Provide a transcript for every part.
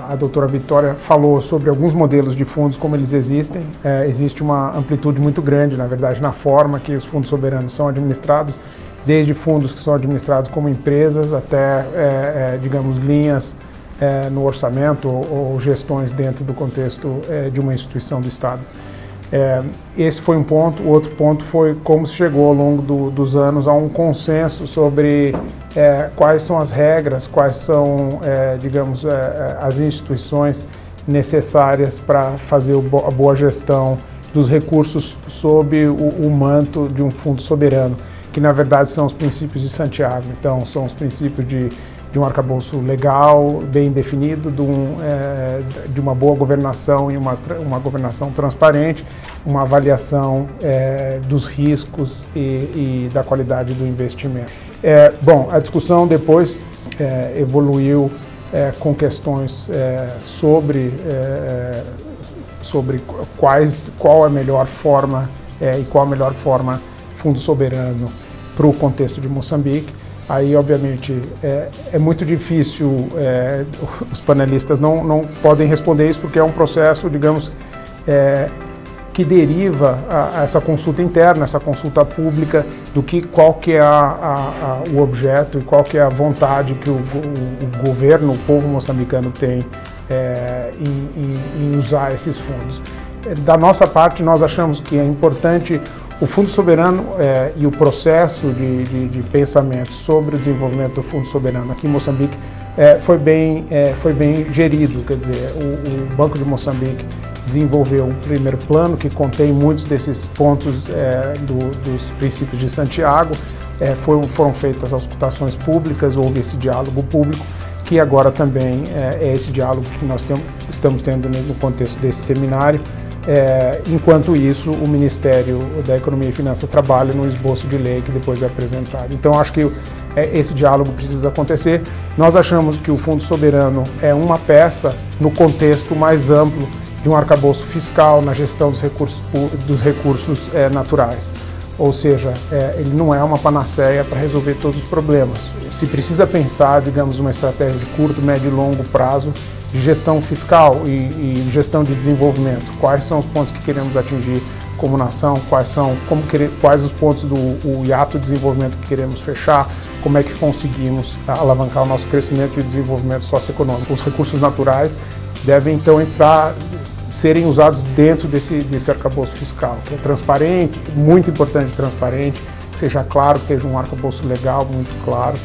a doutora Vitória falou sobre alguns modelos de fundos, como eles existem. Existe uma amplitude muito grande, na verdade, na forma que os fundos soberanos são administrados, desde fundos que são administrados como empresas até, digamos, linhas no orçamento ou gestões dentro do contexto de uma instituição do Estado. Esse foi um ponto. O outro ponto foi como se chegou ao longo dos anos a um consenso sobre quais são as regras, quais são, digamos, as instituições necessárias para fazer a boa gestão dos recursos sob o manto de um fundo soberano, que na verdade são os princípios de Santiago. Então, são os princípios de um arcabouço legal, bem definido, de uma boa governação e uma governação transparente, uma avaliação dos riscos e da qualidade do investimento. Bom, a discussão depois evoluiu com questões sobre qual a melhor forma e qual a melhor forma fundo soberano para o contexto de Moçambique. Aí, obviamente, é muito difícil, os panelistas não podem responder isso, porque é um processo, digamos, que deriva a essa consulta interna, essa consulta pública, qual que é o objeto e qual que é a vontade que o governo, o povo moçambicano tem em usar esses fundos. Da nossa parte, nós achamos que é importante o Fundo Soberano e o processo de pensamento sobre o desenvolvimento do Fundo Soberano aqui em Moçambique foi bem gerido. Quer dizer, o Banco de Moçambique desenvolveu um primeiro plano que contém muitos desses pontos dos princípios de Santiago. Foram feitas auscultações públicas, houve esse diálogo público, que agora também é esse diálogo que nós estamos tendo no contexto desse seminário. Enquanto isso, o Ministério da Economia e Finanças trabalha no esboço de lei que depois é apresentado. Então, acho que esse diálogo precisa acontecer. Nós achamos que o Fundo Soberano é uma peça no contexto mais amplo de um arcabouço fiscal na gestão dos recursos naturais. Ou seja, ele não é uma panaceia para resolver todos os problemas. Se precisa pensar, digamos, uma estratégia de curto, médio e longo prazo de gestão fiscal e gestão de desenvolvimento. Quais são os pontos que queremos atingir como nação, quais os pontos do hiato de desenvolvimento que queremos fechar, como é que conseguimos alavancar o nosso crescimento e desenvolvimento socioeconômico. Os recursos naturais devem, então, serem usados dentro desse arcabouço fiscal, que é transparente, muito importante transparente, que seja claro, que seja um arcabouço legal, muito claro.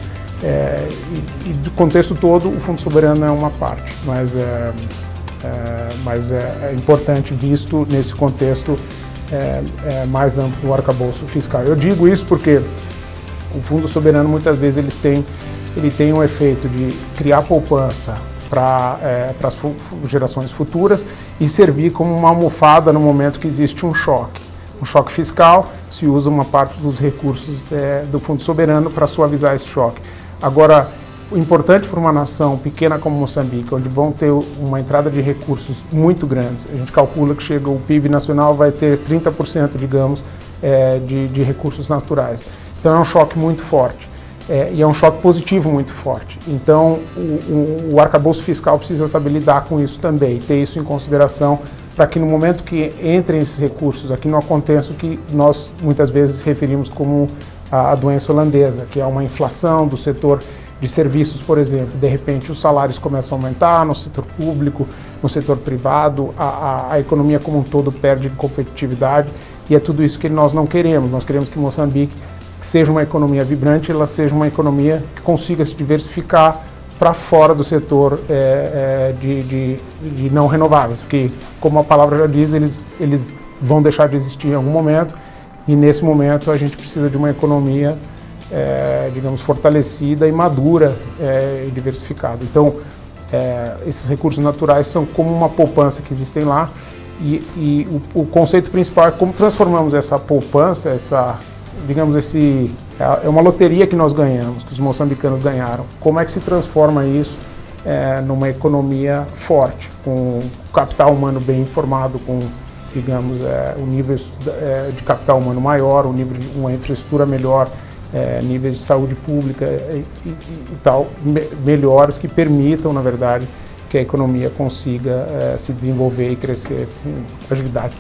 E do contexto todo, o Fundo Soberano é uma parte, mas é importante visto nesse contexto mais amplo do arcabouço fiscal. Eu digo isso porque o Fundo Soberano, muitas vezes, ele tem um efeito de criar poupança para as gerações futuras e servir como uma almofada no momento que existe um choque fiscal. Se usa uma parte dos recursos do Fundo Soberano para suavizar esse choque. Agora, o importante para uma nação pequena como Moçambique, onde vão ter uma entrada de recursos muito grandes, a gente calcula que o PIB nacional vai ter 30%, digamos, de recursos naturais. Então é um choque muito forte. E é um choque positivo muito forte. Então, o arcabouço fiscal precisa saber lidar com isso também, ter isso em consideração, para que no momento que entrem esses recursos aqui não aconteça o que nós muitas vezes referimos como a doença holandesa, que é uma inflação do setor de serviços, por exemplo. De repente, os salários começam a aumentar no setor público, no setor privado, a economia como um todo perde competitividade, e é tudo isso que nós não queremos. Nós queremos que Moçambique seja uma economia vibrante, ela seja uma economia que consiga se diversificar para fora do setor de não renováveis, porque, como a palavra já diz, eles vão deixar de existir em algum momento, e nesse momento a gente precisa de uma economia, digamos, fortalecida e madura e diversificada. Então, esses recursos naturais são como uma poupança que existem lá, e o conceito principal é como transformamos essa poupança, digamos, é uma loteria que nós ganhamos, que os moçambicanos ganharam. Como é que se transforma isso numa economia forte, com capital humano bem informado, com, digamos, um nível de capital humano maior, um nível de uma infraestrutura melhor, níveis de saúde pública e tal, melhores, que permitam, na verdade, que a economia consiga se desenvolver e crescer com agilidade.